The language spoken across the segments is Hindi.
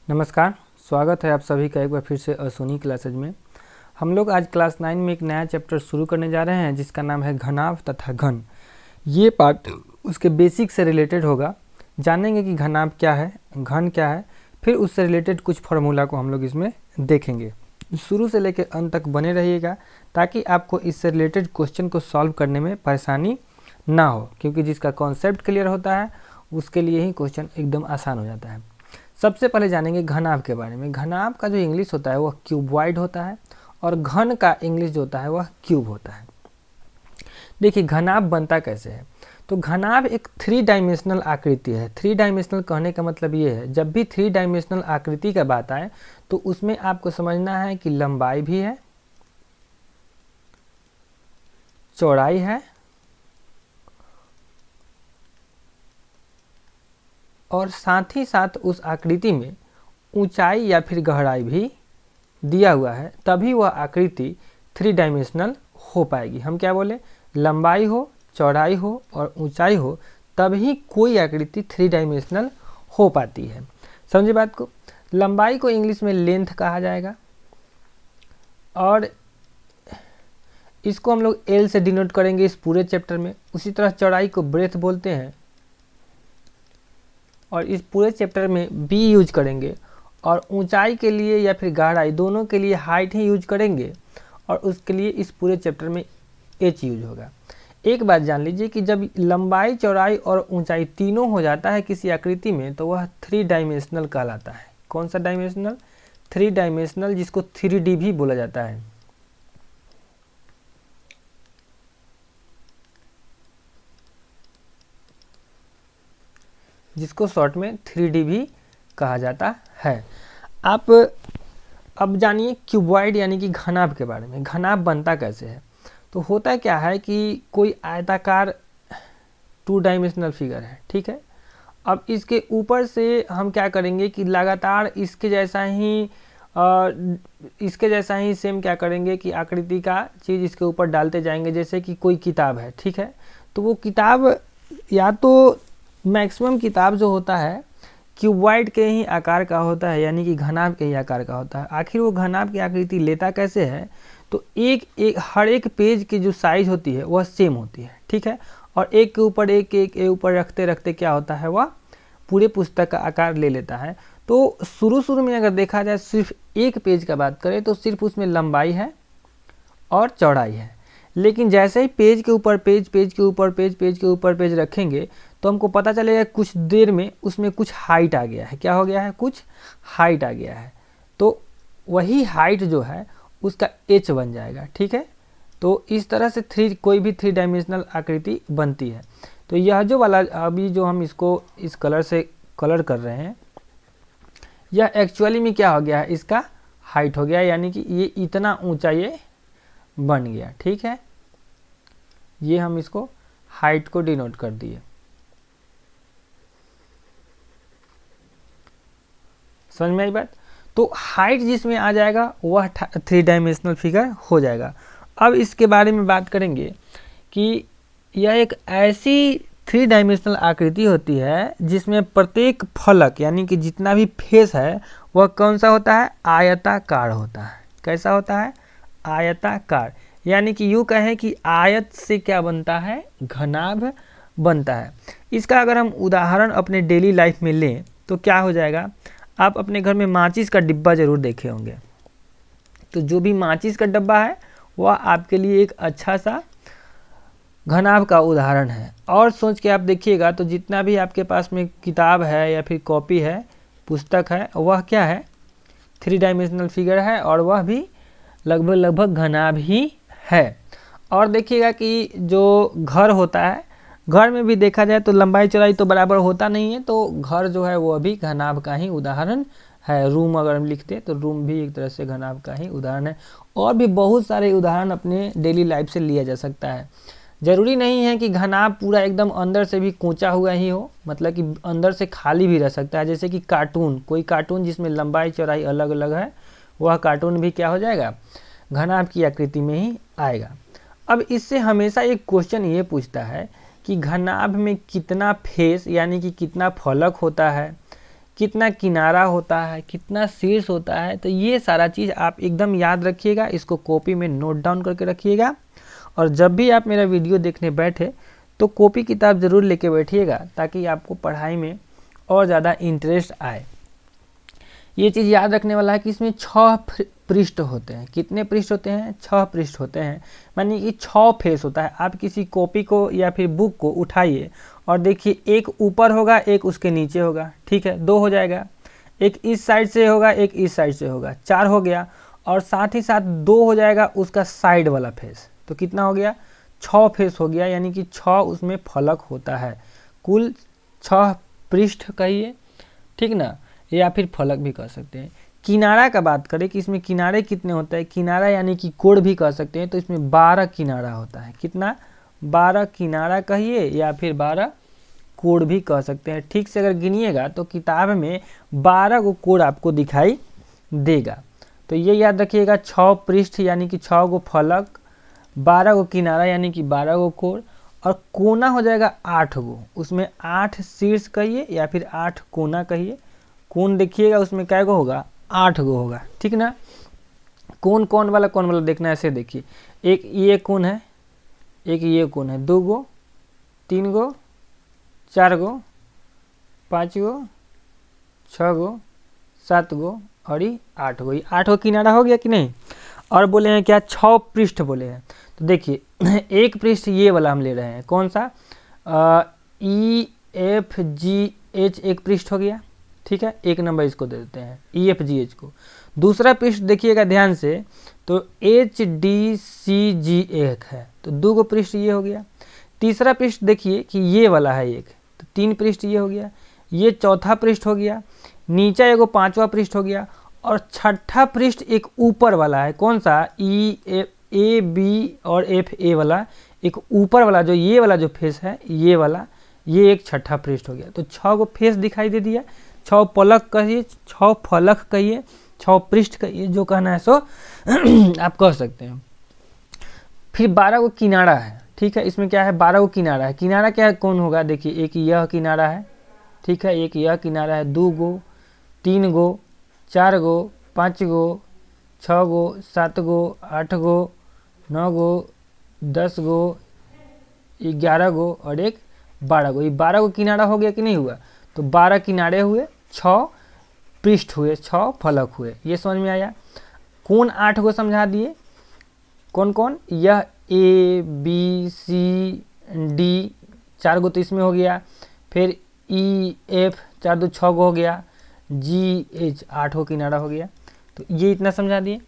नमस्कार, स्वागत है आप सभी का एक बार फिर से अश्विनी क्लासेज में। हम लोग आज क्लास 9 में एक नया चैप्टर शुरू करने जा रहे हैं जिसका नाम है घनाभ तथा घन। ये पार्ट उसके बेसिक से रिलेटेड होगा। जानेंगे कि घनाभ क्या है, घन क्या है, फिर उससे रिलेटेड कुछ फार्मूला को हम लोग इसमें देखेंगे। शुरू से लेकर अंत तक बने रहिएगा ताकि आपको इससे रिलेटेड क्वेश्चन को सॉल्व करने में परेशानी ना हो, क्योंकि जिसका कॉन्सेप्ट क्लियर होता है उसके लिए ही क्वेश्चन एकदम आसान हो जाता है। सबसे पहले जानेंगे घनाभ के बारे में। घनाभ का जो इंग्लिश होता है वह क्यूबॉइड होता है और घन का इंग्लिश जो होता है वह क्यूब होता है। देखिए घनाभ बनता कैसे है, तो घनाभ एक 3 डायमेंशनल आकृति है। 3 डायमेंशनल कहने का मतलब ये है, जब भी 3 डायमेंशनल आकृति का बात आए तो उसमें आपको समझना है कि लंबाई भी है, चौड़ाई है और साथ ही साथ उस आकृति में ऊंचाई या फिर गहराई भी दिया हुआ है, तभी वह आकृति 3 डायमेंशनल हो पाएगी। हम क्या बोले, लंबाई हो, चौड़ाई हो और ऊंचाई हो, तभी कोई आकृति 3 डायमेंशनल हो पाती है। समझे बात को। लंबाई को इंग्लिश में लेंथ कहा जाएगा और इसको हम लोग एल से डिनोट करेंगे इस पूरे चैप्टर में। उसी तरह चौड़ाई को ब्रेथ बोलते हैं और इस पूरे चैप्टर में बी यूज करेंगे, और ऊंचाई के लिए या फिर गहराई दोनों के लिए हाइट ही यूज करेंगे, और उसके लिए इस पूरे चैप्टर में एच यूज होगा। एक बात जान लीजिए कि जब लंबाई, चौड़ाई और ऊंचाई तीनों हो जाता है किसी आकृति में तो वह 3 डायमेंशनल कहलाता है। कौन सा डायमेंशनल? 3 डायमेंशनल, जिसको 3D भी बोला जाता है। जिसको शॉर्ट में 3D भी कहा जाता है। आप अब जानिए क्यूबॉइड यानी कि घनाभ के बारे में। घनाभ बनता कैसे है, तो होता क्या है कि कोई आयताकार 2 डायमेंशनल फिगर है, ठीक है। अब इसके ऊपर से हम क्या करेंगे कि लगातार इसके जैसा ही सेम क्या करेंगे कि आकृति का चीज़ इसके ऊपर डालते जाएंगे। जैसे कि कोई किताब है, ठीक है, तो वो किताब या तो मैक्सिमम किताब जो होता है क्यूबॉइड के ही आकार का होता है, यानी कि घनाभ के ही आकार का होता है। आखिर वो घनाभ की आकृति लेता कैसे है, तो हर एक पेज की जो साइज होती है वह सेम होती है, ठीक है, और एक के ऊपर एक ऊपर रखते रखते क्या होता है, वह पूरे पुस्तक का आकार ले लेता है। तो शुरू में अगर देखा जाए सिर्फ एक पेज का बात करें तो सिर्फ उसमें लंबाई है और चौड़ाई है, लेकिन जैसे ही पेज के ऊपर पेज, पेज के ऊपर पेज, पेज के ऊपर पेज रखेंगे तो हमको पता चलेगा कुछ देर में उसमें कुछ हाइट आ गया है। क्या हो गया है? कुछ हाइट आ गया है। तो वही हाइट जो है उसका एच बन जाएगा, ठीक है। तो इस तरह से कोई भी 3 डायमेंशनल आकृति बनती है। तो यह जो वाला अभी जो हम इसको इस कलर से कलर कर रहे हैं, यह एक्चुअली में क्या हो गया है, इसका हाइट हो गया, यानी कि ये इतना ऊंचा ये बन गया, ठीक है। ये हम इसको हाइट को डिनोट कर दिए। समझ में आई बात। तो हाइट जिसमें आ जाएगा वह 3 डायमेंशनल फिगर हो जाएगा। अब इसके बारे में बात करेंगे कि यह एक ऐसी 3 डायमेंशनल आकृति होती है जिसमें प्रत्येक फलक यानी कि जितना भी फेस है वह कौन सा होता है? आयताकार होता है। कैसा होता है? आयताकार। यानी कि यूँ कहें कि आयत से क्या बनता है? घनाभ बनता है। इसका अगर हम उदाहरण अपने डेली लाइफ में लें तो क्या हो जाएगा, आप अपने घर में माचिस का डिब्बा जरूर देखे होंगे। तो जो भी माचिस का डब्बा है वह आपके लिए एक अच्छा सा घनाभ का उदाहरण है। और सोच के आप देखिएगा तो जितना भी आपके पास में किताब है या फिर कॉपी है, पुस्तक है, वह क्या है? 3 डायमेंशनल फिगर है और वह भी लगभग घनाभ ही है। और देखिएगा कि जो घर होता है, घर में भी देखा जाए तो लंबाई चौड़ाई तो बराबर होता नहीं है, तो घर जो है वो भी घनाभ का ही उदाहरण है। रूम अगर हम लिखते हैं तो रूम भी एक तरह से घनाभ का ही उदाहरण है। और भी बहुत सारे उदाहरण अपने डेली लाइफ से लिया जा सकता है। जरूरी नहीं है कि घनाभ पूरा एकदम अंदर से भी कोंचा हुआ ही हो, मतलब कि अंदर से खाली भी रह सकता है। जैसे कि कार्टून, कोई कार्टून जिसमें लंबाई चौड़ाई अलग अलग है, वह कार्टून भी क्या हो जाएगा? घनाभ की आकृति में ही आएगा। अब इससे हमेशा एक क्वेश्चन ये पूछता है कि घनाभ में कितना फेस यानी कि कितना फलक होता है, कितना किनारा होता है, कितना शीर्ष होता है। तो ये सारा चीज़ आप एकदम याद रखिएगा, इसको कॉपी में नोट डाउन करके रखिएगा। और जब भी आप मेरा वीडियो देखने बैठे तो कॉपी किताब ज़रूर लेके बैठिएगा, ताकि आपको पढ़ाई में और ज़्यादा इंटरेस्ट आए। ये चीज़ याद रखने वाला है कि इसमें 6 पृष्ठ होते हैं। कितने पृष्ठ होते हैं? 6 पृष्ठ होते हैं, मानिए कि 6 फेस होता है। आप किसी कॉपी को या फिर बुक को उठाइए और देखिए, एक ऊपर होगा, एक उसके नीचे होगा, ठीक है, 2 हो जाएगा। एक इस साइड से होगा, एक इस साइड से होगा, 4 हो गया। और साथ ही साथ 2 हो जाएगा उसका साइड वाला फेस। तो कितना हो गया? 6 फेस हो गया, यानी कि 6 उसमें फलक होता है। कुल 6 पृष्ठ कहिए, ठीक ना, या फिर फलक भी कह सकते हैं। किनारा का बात करें कि इसमें किनारे कितने होते हैं, किनारा यानी कि कोण भी कह सकते हैं। तो इसमें 12 किनारा होता है। कितना? 12 किनारा कहिए या फिर 12 कोण भी कह सकते हैं। ठीक से अगर गिनिएगा तो किताब में 12 गो कोण आपको दिखाई देगा। तो ये याद रखिएगा, 6 पृष्ठ यानी कि 6 गो फलक, 12 गो किनारा यानी कि 12 गो कोण, और कोना हो जाएगा 8 गो। उसमें 8 शीर्ष कहिए या फिर 8 कोना कहिए। कोण देखिएगा उसमें कै गो होगा? 8 गो होगा, ठीक ना। कौन कौन वाला देखना है, ऐसे देखिए, एक ये कोण है, एक ये कोण है, 2 गो, 3 गो, 4 गो, 5 गो, 6 गो, 7 गो और ये 8 गो। ये 8 गो किनारा हो गया कि नहीं। और बोले हैं क्या? 6 पृष्ठ बोले हैं। तो देखिए, एक पृष्ठ ये वाला हम ले रहे हैं, कौन सा? EFGH एक पृष्ठ हो गया, ठीक है, 1 नंबर इसको दे देते हैं, EFGH को। दूसरा पृष्ठ देखिएगा ध्यान से, तो HDCG एक है, तो 2 गो पृष्ठ ये हो गया। तीसरा पृष्ठ देखिए कि ये वाला है एक, तो 3 पृष्ठ ये हो गया। ये चौथा पृष्ठ हो गया, नीचे एगो 5वां पृष्ठ हो गया। और छठा पृष्ठ एक ऊपर वाला है, कौन सा? EAB और FA वाला, एक ऊपर वाला, जो ये वाला जो फेस है, ये वाला, ये एक छठा पृष्ठ हो गया। तो 6 गो फेस दिखाई दे दिया। 6 पलक कहिए, 6 फलक कहिए, 6 पृष्ठ कहिए, जो कहना है सो आप कह सकते हैं। फिर 12 गो किनारा है, ठीक है। इसमें क्या है? 12 गो किनारा है। किनारा क्या है, कौन होगा? देखिए, एक यह किनारा है, ठीक है, एक यह किनारा है, 2 गो, 3 गो, 4 गो, 5 गो, 6 गो, 7 गो, 8 गो, 9 गो, 10 गो, 11 गो और एक 12 गो। ये 12 गो किनारा हो गया कि नहीं हुआ? तो 12 किनारे हुए, 6 पृष्ठ हुए, 6 फलक हुए। ये समझ में आया। कौन 8 गो समझा दिए, कौन कौन? यह ABCD 4 गो तो इसमें हो गया। फिर EF 4 2 6 गो हो गया। GH 8 गो किनारा हो गया। तो ये इतना समझा दिए।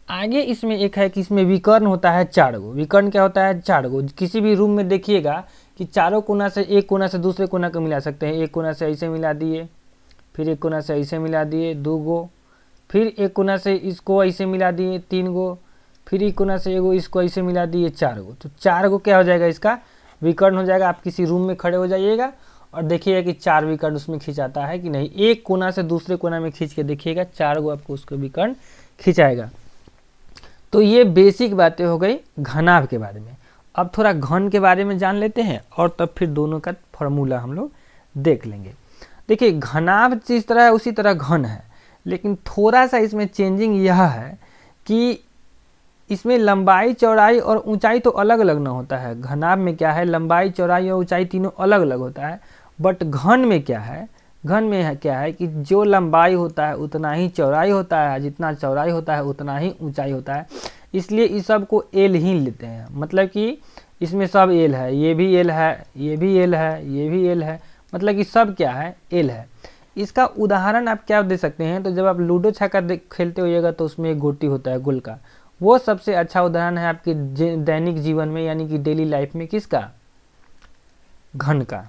आगे इसमें एक है कि इसमें विकर्ण होता है 4 गो। विकर्ण क्या होता है? 4 गो। किसी भी रूम में देखिएगा कि चारों कोना से एक कोना से दूसरे कोना को मिला सकते हैं। एक कोना से ऐसे मिला दिए, फिर एक कोना से ऐसे मिला दिए, 2 गो, फिर एक कोना से इसको ऐसे मिला दिए, 3 गो, फिर एक कोना से एगो इसको ऐसे मिला दिए, 4 गो। तो 4 गो क्या हो जाएगा? इसका विकर्ण हो जाएगा। आप किसी रूम में खड़े हो जाइएगा और देखिएगा कि 4 विकर्ण उसमें खिंचाता है कि नहीं। एक कोना से दूसरे कोना में खींच के देखिएगा, 4 गो आपको उसको विकर्ण खिंचाएगा। तो ये बेसिक बातें हो गई घनाभ के बारे में। अब थोड़ा घन के बारे में जान लेते हैं और तब फिर दोनों का फॉर्मूला हम लोग देख लेंगे। देखिए, घनाभ जिस तरह है उसी तरह घन है, लेकिन थोड़ा सा इसमें चेंजिंग यह है कि इसमें लंबाई, चौड़ाई और ऊंचाई तो अलग अलग ना होता है। घनाभ में क्या है? लंबाई, चौड़ाई और ऊंचाई तीनों अलग अलग होता है। बट घन में क्या है? घन में है क्या है कि जो लंबाई होता है उतना ही चौड़ाई होता है, जितना चौड़ाई होता है उतना ही ऊंचाई होता है। इसलिए इस सब को एल ही लेते हैं। मतलब कि इसमें सब एल है, ये भी एल है, ये भी एल है, ये भी एल है, मतलब कि सब क्या है? एल है। इसका उदाहरण आप क्या दे सकते हैं? तो जब आप लूडो छक्का खेलते होइएगा तो उसमें एक गोटी होता है गोल का, वो सबसे अच्छा उदाहरण है आपके दैनिक जीवन में, यानी कि डेली लाइफ में। किसका? घन का।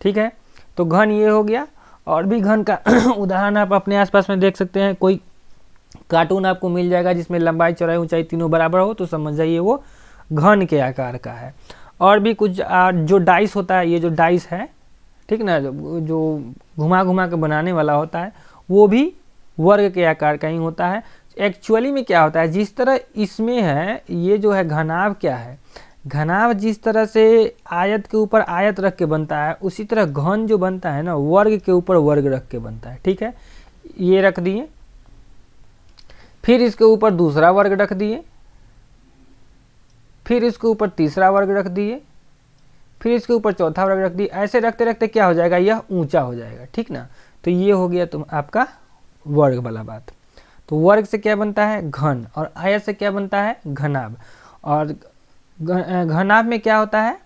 ठीक है, तो घन ये हो गया। और भी घन का उदाहरण आप अपने आसपास में देख सकते हैं। कोई कार्टून आपको मिल जाएगा जिसमें लंबाई, चौड़ाई, ऊंचाई तीनों बराबर हो, तो समझ जाइए वो घन के आकार का है। और भी कुछ जो डाइस होता है, ये जो डाइस है, ठीक ना, जो घुमा घुमा के बनाने वाला होता है, वो भी वर्ग के आकार का ही होता है। एक्चुअली में क्या होता है, जिस तरह इसमें है, ये जो है घनाभ क्या है? घनाभ जिस तरह से आयत के ऊपर आयत रख के बनता है, उसी तरह घन जो बनता है ना, वर्ग के ऊपर वर्ग रख के बनता है। ठीक है, ये रख दिए, फिर इसके ऊपर दूसरा वर्ग रख दिए, फिर इसके ऊपर तीसरा वर्ग रख दिए, फिर इसके ऊपर चौथा वर्ग रख दिए। ऐसे रखते रखते क्या हो जाएगा, यह ऊंचा हो जाएगा। ठीक ना, तो ये हो गया तुम आपका वर्ग वाला बात। तो वर्ग से क्या बनता है, घन, और आयत से क्या बनता है, घनाभ। और घनाभ में क्या होता है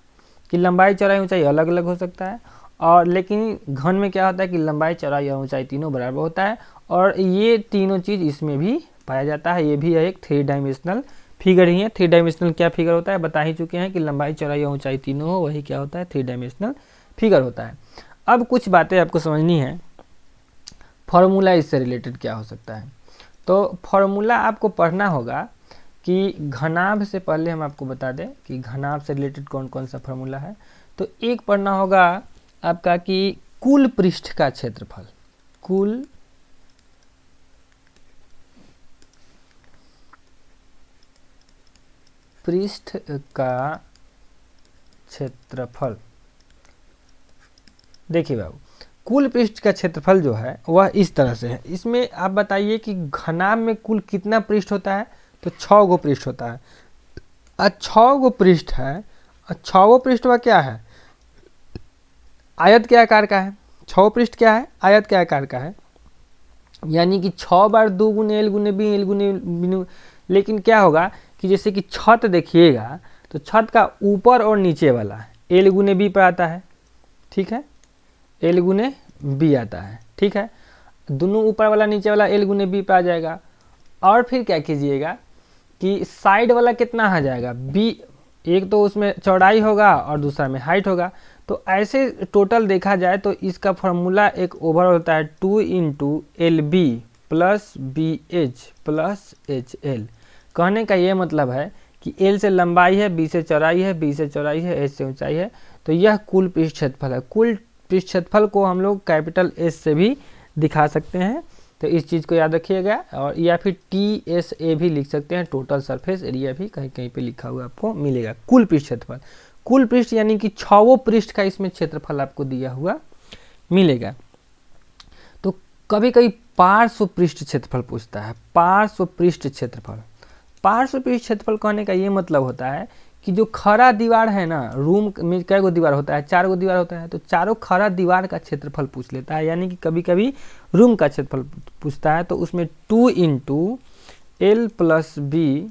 कि लंबाई चौड़ाई ऊंचाई अलग अलग हो सकता है, और लेकिन घन में क्या होता है कि लंबाई चौड़ाई और ऊंचाई तीनों बराबर होता है, और ये तीनों चीज़ इसमें भी पाया जाता है। ये भी एक 3 डायमेंशनल फिगर ही है। 3 डायमेंशनल क्या फिगर होता है बता ही चुके हैं कि लंबाई चौड़ाई और ऊंचाई तीनों हो, वही क्या होता है, 3 डायमेंशनल फिगर होता है। अब कुछ बातें आपको समझनी है, फॉर्मूला इससे रिलेटेड क्या हो सकता है। तो फॉर्मूला आपको पढ़ना होगा कि घनाभ से पहले हम आपको बता दें कि घनाभ से रिलेटेड कौन कौन सा फॉर्मूला है। तो एक पढ़ना होगा आपका कि कुल पृष्ठ का क्षेत्रफल, कुल पृष्ठ का क्षेत्रफल। देखिए बाबू, कुल पृष्ठ का क्षेत्रफल जो है वह इस तरह से है। इसमें आप बताइए कि घनाभ में कुल कितना पृष्ठ होता है, तो 6 गो पृष्ठ होता है। 6 गो पृष्ठ है, 6 गो पृष्ठ वह क्या है, आयत के आकार का है। 6 पृष्ठ क्या है, आयत के आकार का है, यानी कि 6 बार 2 गुने एल गुने बी एल गुने बिनु। लेकिन क्या होगा कि जैसे कि छत देखिएगा, तो छत का ऊपर और नीचे वाला एल गुने बी पर आता है। ठीक है, एल गुने बी आता है। ठीक है, दोनों ऊपर वाला नीचे वाला एल गुने बी पर आ जाएगा। और फिर क्या कीजिएगा कि साइड वाला कितना आ जाएगा, बी, एक तो उसमें चौड़ाई होगा और दूसरा में हाइट होगा। तो ऐसे टोटल देखा जाए तो इसका फॉर्मूला एक ओवरऑल होता है 2 into L B plus B H plus H L. कहने का ये मतलब है कि एल से लंबाई है, बी से चौड़ाई है, बी से चौड़ाई है, एच से ऊंचाई है। तो यह कुल पृष्ठ क्षेत्रफल है। कुल पृष्ठ क्षेत्रफल को हम लोग कैपिटल एस से भी दिखा सकते हैं, तो इस चीज़ को याद रखिएगा। और या फिर टी एस ए भी लिख सकते हैं, टोटल सरफेस एरिया भी कहीं कहीं पे लिखा हुआ आपको मिलेगा। कुल पृष्ठ क्षेत्रफल, कुल पृष्ठ यानी कि 6 पृष्ठ का इसमें क्षेत्रफल आपको दिया हुआ मिलेगा। तो कभी कभी पार्श्व पृष्ठ क्षेत्रफल पूछता है, पार्श्व पृष्ठ क्षेत्रफल। पार्श्व पृष्ठ क्षेत्रफल कहने का ये मतलब होता है कि जो खड़ा दीवार है ना, रूम में कै गो दीवार होता है, 4 गो दीवार होता है, तो चारों खड़ा दीवार का क्षेत्रफल पूछ लेता है। यानी कि कभी कभी रूम का क्षेत्रफल पूछता है, तो उसमें 2 into L plus B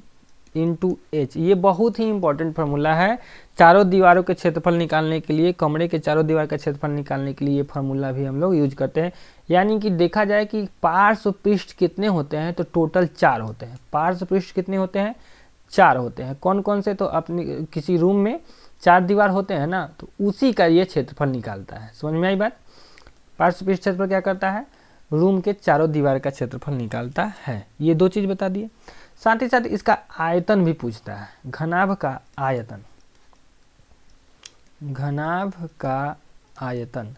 into H, ये बहुत ही इंपॉर्टेंट फार्मूला है चारों दीवारों के क्षेत्रफल निकालने के लिए। कमरे के चारों दीवार का क्षेत्रफल निकालने के लिए ये फार्मूला भी हम लोग यूज करते हैं। यानी कि देखा जाए कि पार्श्व पृष्ठ कितने होते हैं, तो टोटल 4 होते हैं। पार्श्व पृष्ठ कितने होते हैं, 4 होते हैं। कौन कौन से, तो अपनी किसी रूम में 4 दीवार होते हैं ना, तो उसी का ये क्षेत्रफल निकालता है। समझ में आई बात। पार्श्व पृष्ठ क्षेत्रफल क्या करता है, रूम के चारों दीवार का क्षेत्रफल निकालता है। ये 2 चीज़ बता दिए। साथ ही साथ इसका आयतन भी पूछता है, घनाभ का आयतन, घनाभ का आयतन।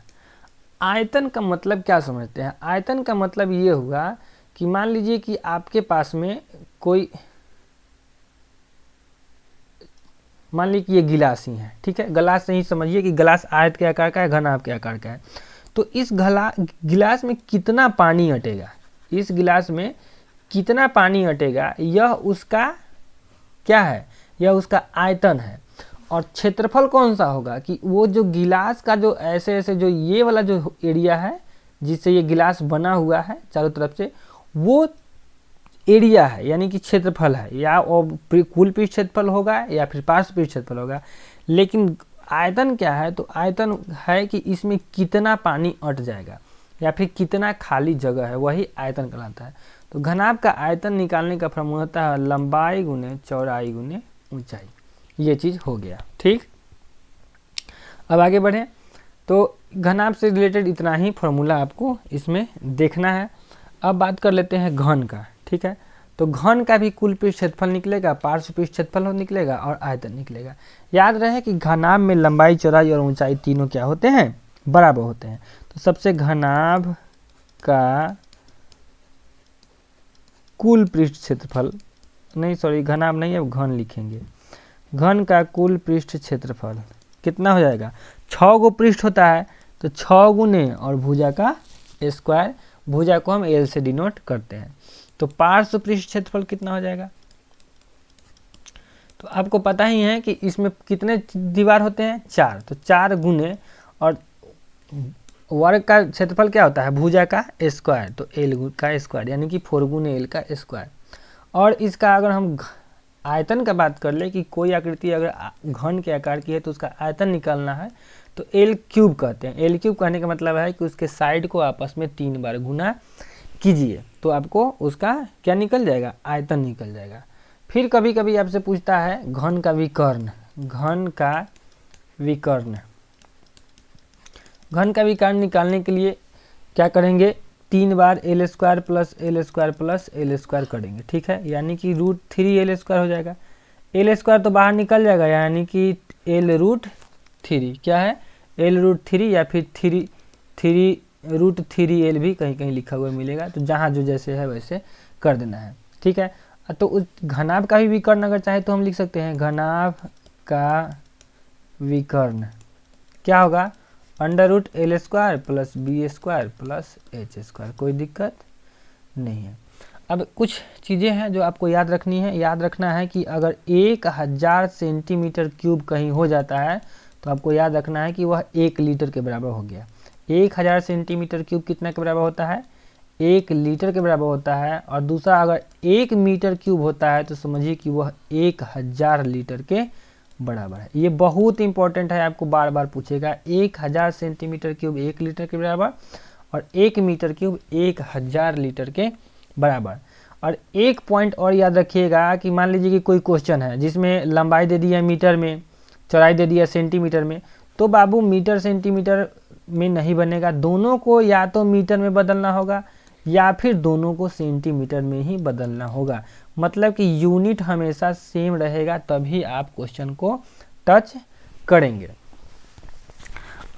आयतन का मतलब क्या समझते हैं, आयतन का मतलब ये हुआ कि मान लीजिए कि आपके पास में कोई, मान लीजिए कि ये गिलास ही है। ठीक है, गिलास से ही समझिए कि गिलास आयत के आकार का है, घनाभ के आकार का है। तो इस गिलास में कितना पानी अटेगा, इस गिलास में कितना पानी अटेगा, यह उसका क्या है, यह उसका आयतन है। और क्षेत्रफल कौन सा होगा कि वो जो गिलास का जो ऐसे ऐसे जो ये वाला जो एरिया है जिससे ये गिलास बना हुआ है चारों तरफ से, वो एरिया है, यानी कि क्षेत्रफल है। या कुल पृष्ठ क्षेत्रफल होगा या फिर पार्श्व पृष्ठ क्षेत्रफल होगा। लेकिन आयतन क्या है, तो आयतन है कि इसमें कितना पानी अट जाएगा या फिर कितना खाली जगह है, वही आयतन कहलाता है। तो घनाभ का आयतन निकालने का फॉर्मूला होता है लंबाई गुने चौड़ाई गुने ऊंचाई। ये चीज़ हो गया। ठीक, अब आगे बढ़े। तो घनाभ से रिलेटेड इतना ही फॉर्मूला आपको इसमें देखना है। अब बात कर लेते हैं घन का। ठीक है, तो घन का भी कुल पृष्ठ क्षेत्रफल निकलेगा, पार्श्व पृष्ठ क्षेत्रफल निकलेगा और आयतन निकलेगा। याद रहे कि घनाभ में लंबाई चौड़ाई और ऊंचाई तीनों क्या होते हैं, बराबर होते हैं। तो सबसे घनाभ का कुल पृष्ठ क्षेत्रफल, नहीं सॉरी घनाभ नहीं, अब घन लिखेंगे। घन का कुल पृष्ठ क्षेत्रफल कितना हो जाएगा, 6 गो पृष्ठ होता है तो 6 गुने और भुजा का स्क्वायर, भुजा को हम एल से डिनोट करते हैं। तो पार्श्व पृष्ठ क्षेत्रफल कितना हो जाएगा, तो आपको पता ही है कि इसमें कितने दीवार होते हैं, 4, तो 4 गुने और वर्ग का क्षेत्रफल क्या होता है, भुजा का स्क्वायर, तो एल का स्क्वायर यानी कि 4 गुने एल का स्क्वायर। और इसका अगर हम आयतन का बात कर ले कि कोई आकृति अगर घन के आकार की है तो उसका आयतन निकालना है तो एल क्यूब कहते हैं। एल क्यूब कहने का मतलब है कि उसके साइड को आपस में 3 बार गुना कीजिए तो आपको उसका क्या निकल जाएगा, आयतन निकल जाएगा। फिर कभी कभी आपसे पूछता है घन का विकर्ण, घन का विकर्ण, घन का विकर्ण निकालने के लिए क्या करेंगे, 3 बार L square plus L square plus L square करेंगे, ठीक है, यानी कि √3 एल स्क्वायर हो जाएगा। एल स्क्वायर तो बाहर निकल जाएगा यानी कि L√3 क्या है, L√3 या फिर 3√3 एल भी कहीं कहीं लिखा हुआ मिलेगा, तो जहाँ जो जैसे है वैसे कर देना है, ठीक है। तो उस घनाभ का भी विकर्ण अगर चाहे तो हम लिख सकते हैं, घनाभ का विकर्ण क्या होगा, √L square plus B square plus H square, कोई दिक्कत नहीं है। अब कुछ चीज़ें हैं जो आपको याद रखनी है, याद रखना है कि अगर 1000 सेंटीमीटर क्यूब कहीं हो जाता है तो आपको याद रखना है कि वह 1 लीटर के बराबर हो गया। 1000 सेंटीमीटर क्यूब कितना के बराबर होता है, 1 लीटर के बराबर होता है। और दूसरा अगर 1 मीटर क्यूब होता है तो समझिए कि वह 1000 लीटर के बराबर है। ये बहुत इंपॉर्टेंट है, आपको बार बार पूछेगा। 1000 सेंटीमीटर क्यूब 1 लीटर के बराबर और 1 मीटर क्यूब 1000 लीटर के बराबर। और एक पॉइंट और याद रखिएगा कि मान लीजिए कि कोई क्वेश्चन है जिसमें लंबाई दे दिया मीटर में, चौड़ाई दे दिया सेंटीमीटर में, तो बाबू मीटर सेंटीमीटर में नहीं बनेगा, दोनों को या तो मीटर में बदलना होगा या फिर दोनों को सेंटीमीटर में ही बदलना होगा। मतलब कि यूनिट हमेशा सेम रहेगा तभी आप क्वेश्चन को टच करेंगे।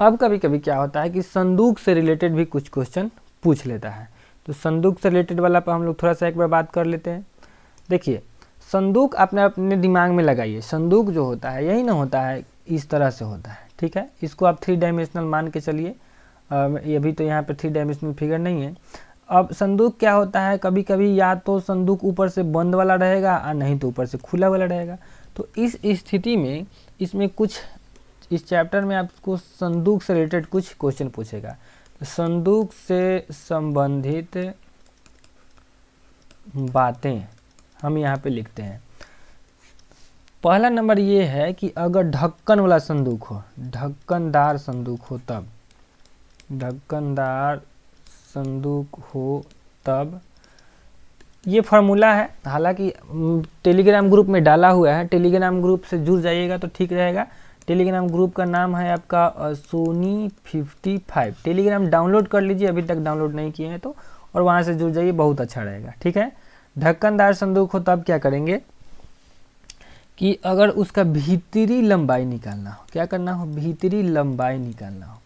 अब कभी कभी क्या होता है कि संदूक से रिलेटेड भी कुछ क्वेश्चन पूछ लेता है, तो संदूक से रिलेटेड वाला पर हम लोग थोड़ा सा एक बार बात कर लेते हैं। देखिए संदूक अपने अपने दिमाग में लगाइए, संदूक जो होता है यही ना होता है, इस तरह से होता है, ठीक है। इसको आप 3 डायमेंशनल मान के चलिए, ये भी तो यहाँ पे 3 डायमेंशनल फिगर नहीं है। अब संदूक क्या होता है, कभी कभी या तो संदूक ऊपर से बंद वाला रहेगा और नहीं तो ऊपर से खुला वाला रहेगा। तो इस स्थिति में इसमें कुछ इस चैप्टर में आपको संदूक से रिलेटेड कुछ क्वेश्चन पूछेगा। तो संदूक से संबंधित बातें हम यहाँ पे लिखते हैं। पहला नंबर ये है कि अगर ढक्कन वाला संदूक हो, ढक्कनदार संदूक हो तब, ढक्कनदार संदूक हो तब, ये फार्मूला है, हालांकि टेलीग्राम ग्रुप में डाला हुआ है, टेलीग्राम ग्रुप से जुड़ जाइएगा तो ठीक रहेगा। टेलीग्राम ग्रुप का नाम है आपका सोनी 55। टेलीग्राम डाउनलोड कर लीजिए, अभी तक डाउनलोड नहीं किए हैं तो, और वहाँ से जुड़ जाइए, बहुत अच्छा रहेगा, ठीक है। ढक्कनदार संदूक हो तब क्या करेंगे कि अगर उसका भीतरी लंबाई निकालना हो, क्या करना हो, भीतरी लंबाई निकालना हो,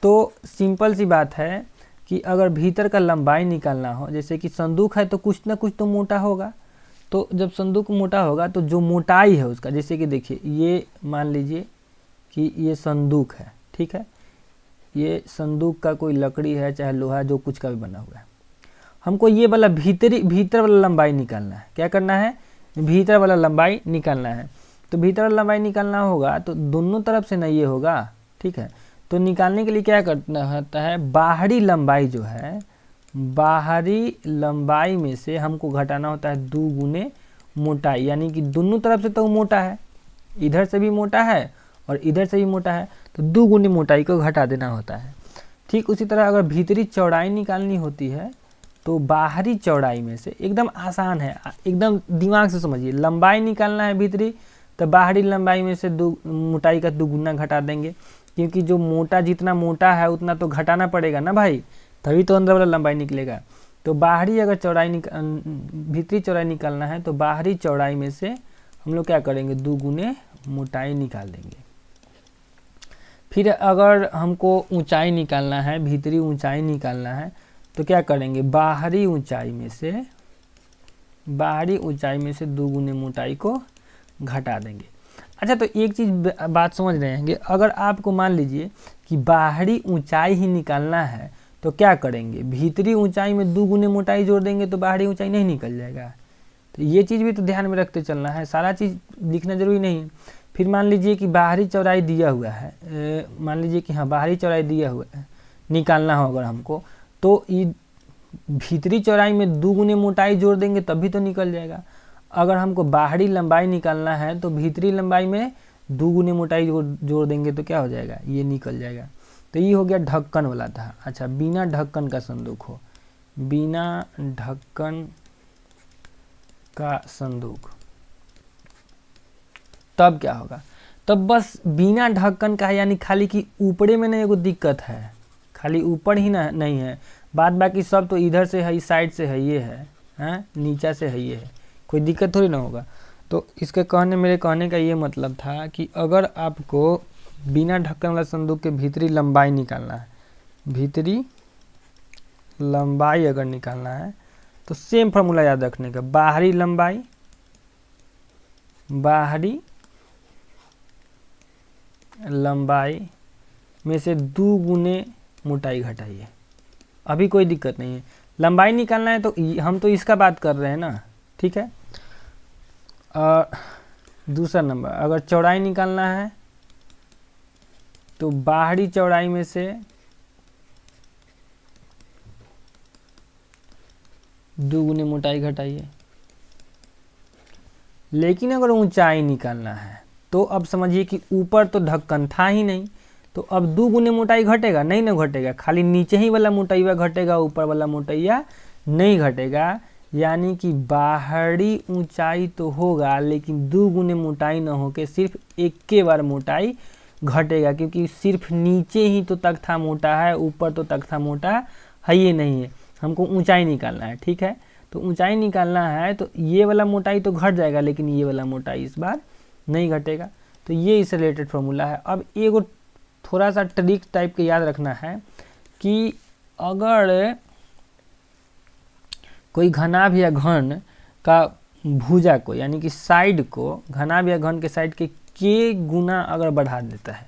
तो सिंपल सी बात है कि अगर भीतर का लंबाई निकालना हो, जैसे कि संदूक है तो कुछ ना कुछ तो मोटा होगा, तो जब संदूक मोटा होगा तो जो मोटाई है उसका, जैसे कि देखिए ये मान लीजिए कि ये संदूक है, ठीक है, ये संदूक का कोई लकड़ी है चाहे लोहा, जो कुछ का भी बना हुआ है, हमको ये वाला भीतर वाला लंबाई निकालना है। क्या करना है, भीतर वाला लंबाई निकालना है। तो भीतर वाला लंबाई निकालना होगा तो दोनों तरफ से ना ये होगा, ठीक है। तो निकालने के लिए क्या करना होता है, बाहरी लंबाई जो है, बाहरी लंबाई में से हमको घटाना होता है 2 गुने मोटाई, यानी कि दोनों तरफ से तो मोटा है, इधर से भी मोटा है और इधर से भी मोटा है, तो 2 गुने मोटाई को घटा देना होता है। ठीक उसी तरह अगर भीतरी चौड़ाई निकालनी होती है तो बाहरी चौड़ाई में से, एकदम आसान है, एकदम दिमाग से समझिए, लंबाई निकालना है भीतरी तो बाहरी लंबाई में से मोटाई का 2 गुना घटा देंगे, क्योंकि जो मोटा जितना मोटा है उतना तो घटाना पड़ेगा ना भाई, तभी तो अंदर वाला लंबाई निकलेगा। तो बाहरी अगर चौड़ाई भीतरी चौड़ाई निकालना है तो बाहरी चौड़ाई में से हम लोग क्या करेंगे, 2 गुने मोटाई निकाल देंगे। फिर अगर हमको ऊंचाई निकालना है, भीतरी ऊंचाई निकालना है तो क्या करेंगे, बाहरी ऊंचाई में से 2 गुने मोटाई को घटा देंगे। अच्छा, तो एक चीज़ बात समझ रहे हैं कि अगर आपको मान लीजिए कि बाहरी ऊंचाई ही निकालना है तो क्या करेंगे, भीतरी ऊंचाई में 2 गुने मोटाई जोड़ देंगे तो बाहरी ऊंचाई नहीं निकल जाएगा। तो ये चीज़ भी तो ध्यान में रखते चलना है, सारा चीज़ लिखना जरूरी नहीं है। फिर मान लीजिए कि बाहरी चौड़ाई दिया हुआ है, मान लीजिए कि हाँ बाहरी चौड़ाई दिया हुआ है, निकालना हो अगर हमको, तो ये भीतरी चौड़ाई में 2 गुने मोटाई जोड़ देंगे तभी तो निकल जाएगा। अगर हमको बाहरी लंबाई निकालना है तो भीतरी लंबाई में 2 गुने मोटाई जोड़ देंगे तो क्या हो जाएगा, ये निकल जाएगा। तो ये हो गया ढक्कन वाला था। अच्छा, बिना ढक्कन का संदूक हो, बिना ढक्कन का संदूक, तब क्या होगा, तब बस बिना ढक्कन का है, यानी खाली कि ऊपरे में ना एगो दिक्कत है, खाली ऊपर ही ना नहीं है, बाद बाकी सब तो इधर से है, इस साइड से है, ये है, नीचा से है, ये है, कोई दिक्कत थोड़ी ना होगा। तो इसके मेरे कहने का ये मतलब था कि अगर आपको बिना ढक्कन वाला संदूक के भीतरी लंबाई निकालना है, भीतरी लंबाई अगर निकालना है तो सेम फार्मूला याद रखने का, बाहरी लंबाई, बाहरी लंबाई में से 2 गुने मोटाई घटाइए। अभी कोई दिक्कत नहीं है, लंबाई निकालना है तो हम तो इसका बात कर रहे हैं ना, ठीक है। दूसरा नंबर, अगर चौड़ाई निकालना है तो बाहरी चौड़ाई में से 2 गुने मोटाई घटाइए। लेकिन अगर ऊंचाई निकालना है तो अब समझिए कि ऊपर तो ढक्कन था ही नहीं, तो अब 2 गुने मोटाई घटेगा नहीं ना, घटेगा, खाली नीचे ही वाला मोटाइया घटेगा, ऊपर वाला मोटाइया नहीं घटेगा। यानी कि बाहरी ऊंचाई तो होगा लेकिन 2 गुने मोटाई न होके सिर्फ एक के बार मोटाई घटेगा, क्योंकि सिर्फ नीचे ही तो तख्ता मोटा है, ऊपर तो तख्ता मोटा है ये नहीं है। हमको ऊंचाई निकालना है, ठीक है। तो ऊंचाई निकालना है तो ये वाला मोटाई तो घट जाएगा लेकिन ये वाला मोटाई इस बार नहीं घटेगा। तो ये इस रिलेटेड फॉर्मूला है। अब एगो थोड़ा सा ट्रिक टाइप के याद रखना है कि अगर कोई घनाभ या घन का भुजा को, यानी कि साइड को, घनाभ या घन के साइड के गुना अगर बढ़ा देता है,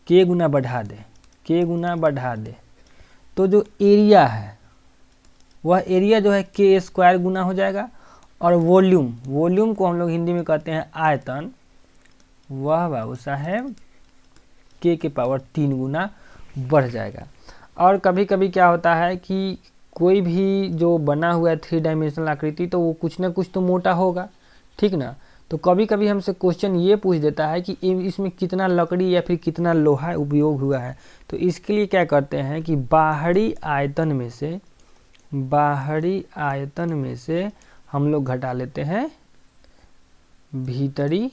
के गुना बढ़ा दे, तो जो एरिया है वह एरिया जो है के स्क्वायर गुना हो जाएगा, और वॉल्यूम को हम लोग हिंदी में कहते हैं आयतन, वह बाबू साहेब के पावर 3 गुना बढ़ जाएगा। और कभी कभी क्या होता है कि कोई भी जो बना हुआ है 3 डायमेंशनल आकृति तो वो कुछ ना कुछ तो मोटा होगा, ठीक ना। तो कभी कभी हमसे क्वेश्चन ये पूछ देता है कि इसमें कितना लकड़ी या फिर कितना लोहा उपयोग हुआ है। तो इसके लिए क्या करते हैं कि बाहरी आयतन में से हम लोग घटा लेते हैं भीतरी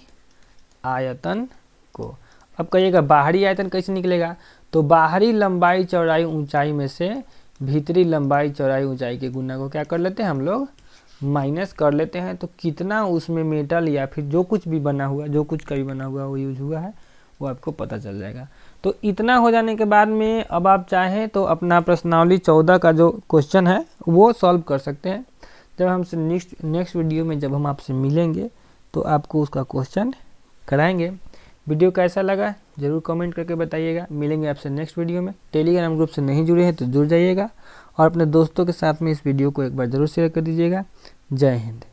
आयतन को। अब कहिएगा बाहरी आयतन कैसे निकलेगा, तो बाहरी लंबाई चौड़ाई ऊंचाई में से भीतरी लंबाई चौड़ाई ऊंचाई के गुना को क्या कर लेते हैं हम लोग, माइनस कर लेते हैं। तो कितना उसमें मेटल या फिर जो कुछ भी बना हुआ, जो कुछ कभी बना हुआ वो यूज हुआ है वो आपको पता चल जाएगा। तो इतना हो जाने के बाद में अब आप चाहें तो अपना प्रश्नावली 14 का जो क्वेश्चन है वो सॉल्व कर सकते हैं। जब हमसे नेक्स्ट वीडियो में जब हम आपसे मिलेंगे तो आपको उसका क्वेश्चन कराएंगे। वीडियो कैसा लगा ज़रूर कमेंट करके बताइएगा। मिलेंगे आपसे नेक्स्ट वीडियो में। टेलीग्राम ग्रुप से नहीं जुड़े हैं तो जुड़ जाइएगा और अपने दोस्तों के साथ में इस वीडियो को एक बार ज़रूर शेयर कर दीजिएगा। जय हिंद।